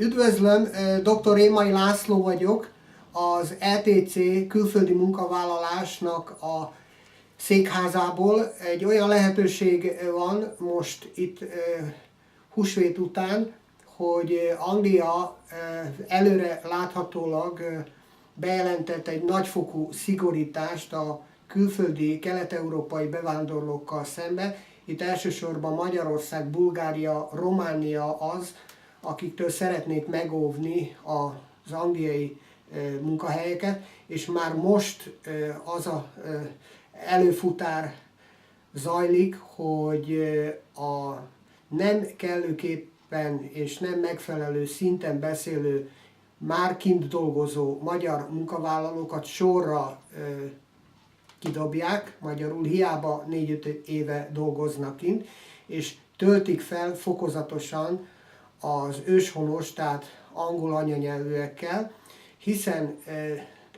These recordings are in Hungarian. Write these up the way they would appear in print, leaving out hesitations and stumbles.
Üdvözlöm, dr. Rémai László vagyok, az ETC külföldi munkavállalásnak a székházából. Egy olyan lehetőség van most itt húsvét után, hogy Anglia előre láthatólag bejelentett egy nagyfokú szigorítást a külföldi kelet-európai bevándorlókkal szemben. Itt elsősorban Magyarország, Bulgária, Románia az, akiktől szeretnék megóvni az angliai munkahelyeket, és már most az a előfutár zajlik, hogy a nem kellőképpen és nem megfelelő szinten beszélő, már kint dolgozó magyar munkavállalókat sorra kidobják, magyarul hiába 4-5 éve dolgoznak kint, és töltik fel fokozatosan az őshonos, tehát angol anyanyelvűekkel, hiszen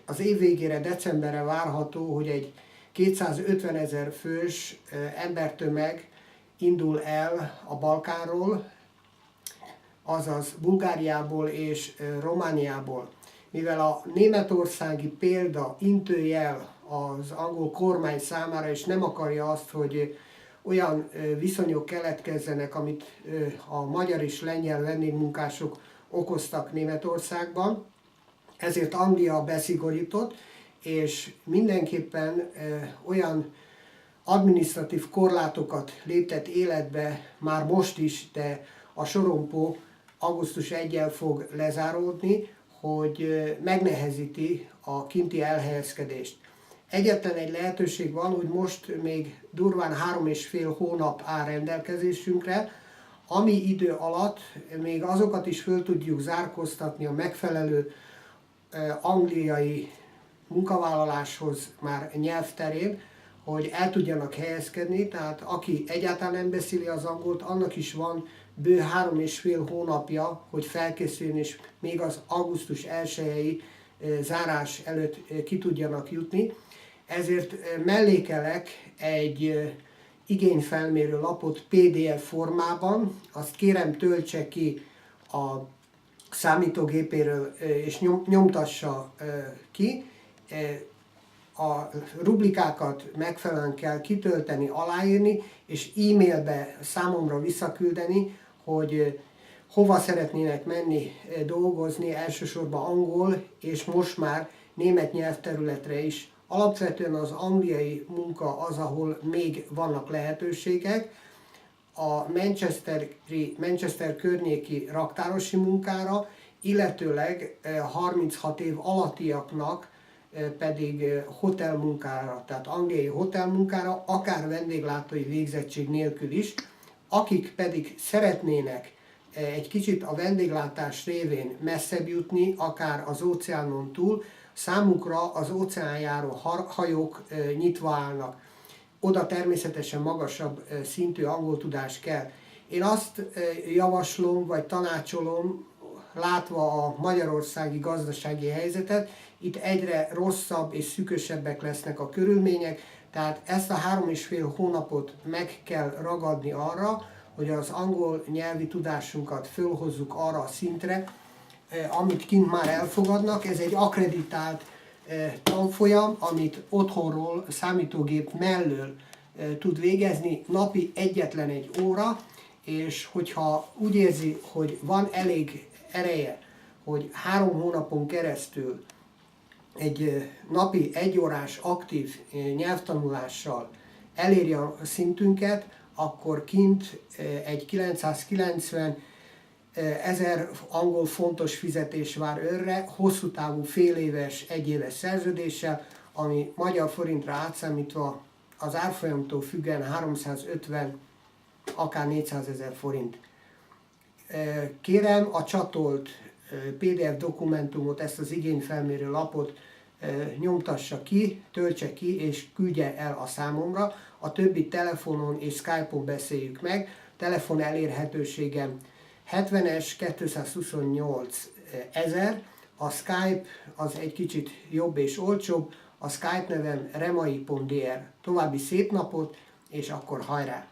az év végére, decemberre várható, hogy egy 250 000 fős embertömeg indul el a Balkánról, azaz Bulgáriából és Romániából. Mivel a németországi példa intőjel az angol kormány számára, és nem akarja azt, hogy olyan viszonyok keletkezzenek, amit a magyar és lengyel vendégmunkások okoztak Németországban, ezért Anglia beszigorított, és mindenképpen olyan adminisztratív korlátokat léptet életbe már most is, de a sorompó augusztus 1-jel fog lezáródni, hogy megnehezíti a kinti elhelyezkedést. Egyetlen egy lehetőség van, hogy most még durván 3,5 hónap áll rendelkezésünkre, ami idő alatt még azokat is föl tudjuk zárkóztatni a megfelelő angliai munkavállaláshoz már nyelvterén, hogy el tudjanak helyezkedni, tehát aki egyáltalán nem beszéli az angolt, annak is van bő 3,5 hónapja, hogy felkészüljön, és még az augusztus 1-i zárás előtt ki tudjanak jutni. Ezért mellékelek egy igényfelmérő lapot PDF formában, azt kérem töltse ki a számítógépéről és nyomtassa ki. A rubrikákat megfelelően kell kitölteni, aláírni, és e-mailbe számomra visszaküldeni, hogy hova szeretnének menni dolgozni, elsősorban angol, és most már német nyelvterületre is. Alapvetően az angliai munka az, ahol még vannak lehetőségek. A Manchester környéki raktárosi munkára, illetőleg 36 év alattiaknak pedig hotelmunkára, tehát angliai hotelmunkára, akár vendéglátói végzettség nélkül is, akik pedig szeretnének egy kicsit a vendéglátás révén messzebb jutni, akár az óceánon túl, számukra az óceánjáró hajók nyitva állnak. Oda természetesen magasabb szintű angol tudás kell. Én azt javaslom, vagy tanácsolom, látva a magyarországi gazdasági helyzetet, itt egyre rosszabb és szűkösebbek lesznek a körülmények, tehát ezt a 3,5 hónapot meg kell ragadni arra, hogy az angol nyelvi tudásunkat fölhozzuk arra a szintre, amit kint már elfogadnak. Ez egy akkreditált tanfolyam, amit otthonról, számítógép mellől tud végezni, napi egyetlen egy óra, és hogyha úgy érzi, hogy van elég ereje, hogy 3 hónapon keresztül egy napi 1 órás aktív nyelvtanulással eléri a szintünket, akkor kint egy 990 000 angol fontos fizetés vár önre, hosszú távú féléves, 1 éves szerződéssel, ami magyar forintra átszámítva az árfolyamtól függően 350, akár 400 000 forint. Kérem a csatolt PDF dokumentumot, ezt az igényfelmérő lapot nyomtassa ki, töltse ki és küldje el a számomra. A többi telefonon és Skype-on beszéljük meg. Telefon elérhetőségem 70-es 228 000, a Skype az egy kicsit jobb és olcsóbb, a Skype nevem remai.dr. További szép napot, és akkor hajrá!